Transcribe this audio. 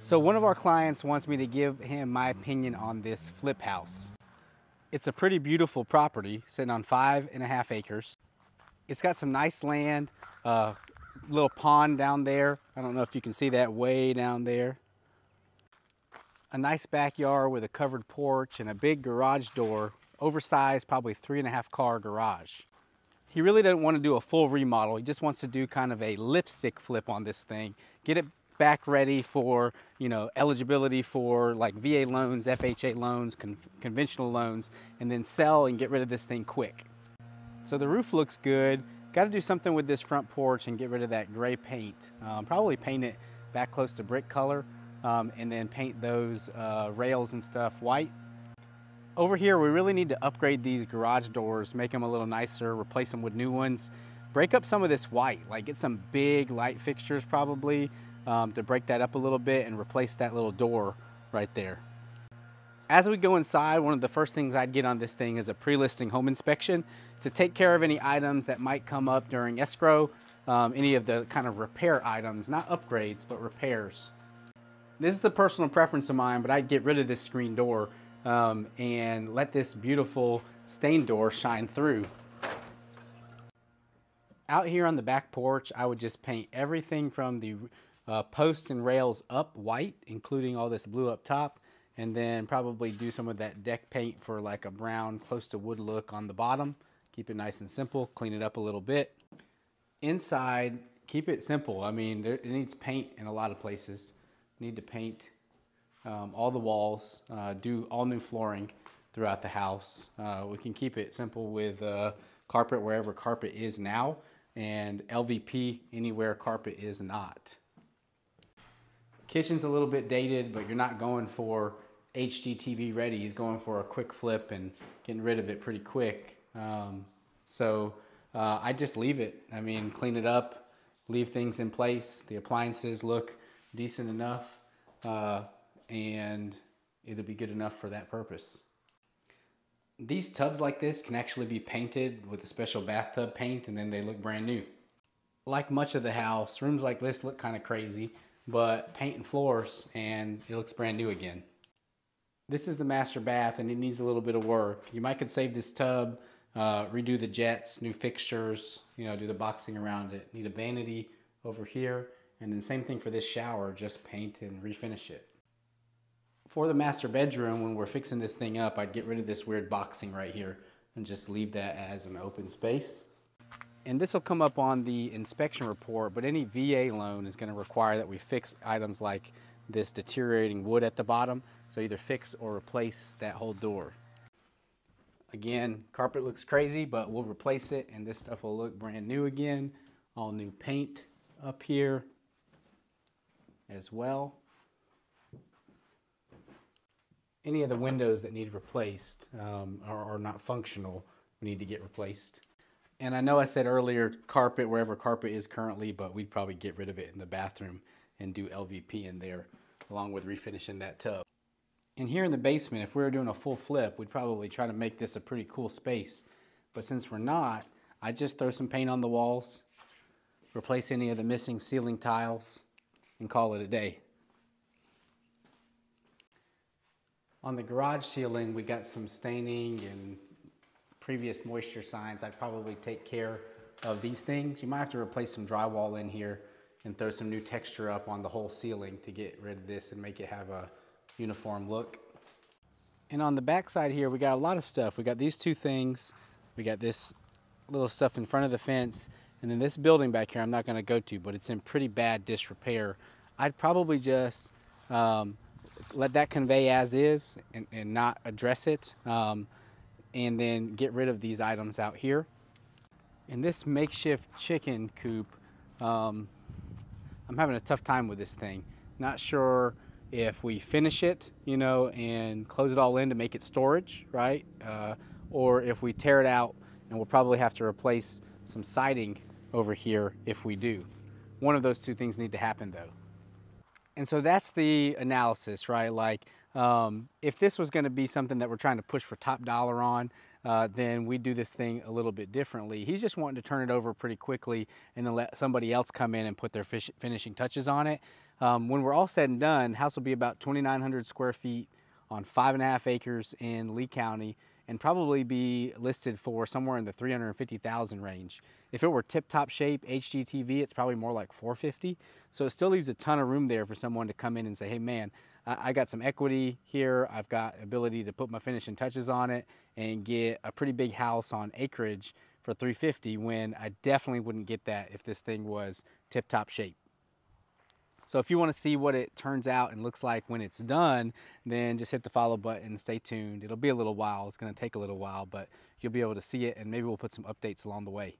So one of our clients wants me to give him my opinion on this flip house. It's a pretty beautiful property sitting on 5.5 acres. It's got some nice land, little pond down there. I don't know if you can see that way down there. A nice backyard with a covered porch and a big garage door, oversized, probably 3.5 car garage. He really doesn't want to do a full remodel. He just wants to do kind of a lipstick flip on this thing, get it back ready for, eligibility for like VA loans, FHA loans, conventional loans, and then sell and get rid of this thing quick. So the roof looks good. Got to do something with this front porch and get rid of that gray paint. Probably paint it back close to brick color, and then paint those rails and stuff white. Over here, we really need to upgrade these garage doors, make them a little nicer, replace them with new ones, break up some of this white, like get some big light fixtures probably to break that up a little bit and replace that little door right there. As we go inside, one of the first things I'd get on this thing is a pre-listing home inspection to take care of any items that might come up during escrow, any of the kind of repair items, not upgrades, but repairs. This is a personal preference of mine, but I'd get rid of this screen door and let this beautiful stained door shine through. Out here on the back porch, I would just paint everything from the posts and rails up white, including all this blue up top, and then probably do some of that deck paint for like a brown, close to wood look on the bottom. Keep it nice and simple, clean it up a little bit. Inside, keep it simple. I mean, it needs paint in a lot of places. Need to paint all the walls, do all new flooring throughout the house. We can keep it simple with carpet wherever carpet is now, and LVP anywhere carpet is not. Kitchen's a little bit dated, but you're not going for HGTV ready. He's going for a quick flip and getting rid of it pretty quick. I just leave it. I mean, clean it up, leave things in place. The appliances look decent enough, and it'll be good enough for that purpose. These tubs like this can actually be painted with a special bathtub paint, and then they look brand new. Like much of the house, rooms like this look kind of crazy, but paint and floors and it looks brand new again. This is the master bath and it needs a little bit of work. You might could save this tub, redo the jets, new fixtures, do the boxing around it. Need a vanity over here, and then same thing for this shower, just paint and refinish it. For the master bedroom, when we're fixing this thing up, I'd get rid of this weird boxing right here and just leave that as an open space. And this will come up on the inspection report, but any VA loan is going to require that we fix items like this deteriorating wood at the bottom. So either fix or replace that whole door. Again, carpet looks crazy, but we'll replace it and this stuff will look brand new again. All new paint up here as well. Any of the windows that need replaced are not functional, we need to get replaced. And I know I said earlier carpet wherever carpet is currently, but we'd probably get rid of it in the bathroom and do LVP in there along with refinishing that tub. And here in the basement, if we were doing a full flip, we'd probably try to make this a pretty cool space. But since we're not, I just throw some paint on the walls, replace any of the missing ceiling tiles, and call it a day. On the garage ceiling, we got some staining and previous moisture signs. I'd probably take care of these things. You might have to replace some drywall in here and throw some new texture up on the whole ceiling to get rid of this and make it have a uniform look. And on the back side here, we got a lot of stuff. We got these two things. We got this little stuff in front of the fence, and then this building back here I'm not going to go to, but it's in pretty bad disrepair. I'd probably just let that convey as is and not address it, and then get rid of these items out here. In this makeshift chicken coop, I'm having a tough time with this thing. Not sure if we finish it, and close it all in to make it storage, right? Or if we tear it out, and we'll probably have to replace some siding over here if we do. One of those two things need to happen though. And so that's the analysis, right? Like, if this was going to be something that we're trying to push for top dollar on, then we do this thing a little bit differently. He's just wanting to turn it over pretty quickly and then let somebody else come in and put their finishing touches on it. When we're all said and done, house will be about 2,900 square feet on 5.5 acres in Lee County, and probably be listed for somewhere in the 350,000 range. If it were tip-top shape HGTV, it's probably more like 450. So it still leaves a ton of room there for someone to come in and say, hey man, I got some equity here, I've got ability to put my finishing touches on it and get a pretty big house on acreage for 350, when I definitely wouldn't get that if this thing was tip-top shape. So if you want to see what it turns out and looks like when it's done, then just hit the follow button and stay tuned. It'll be a little while. It's going to take a little while, but you'll be able to see it, and maybe we'll put some updates along the way.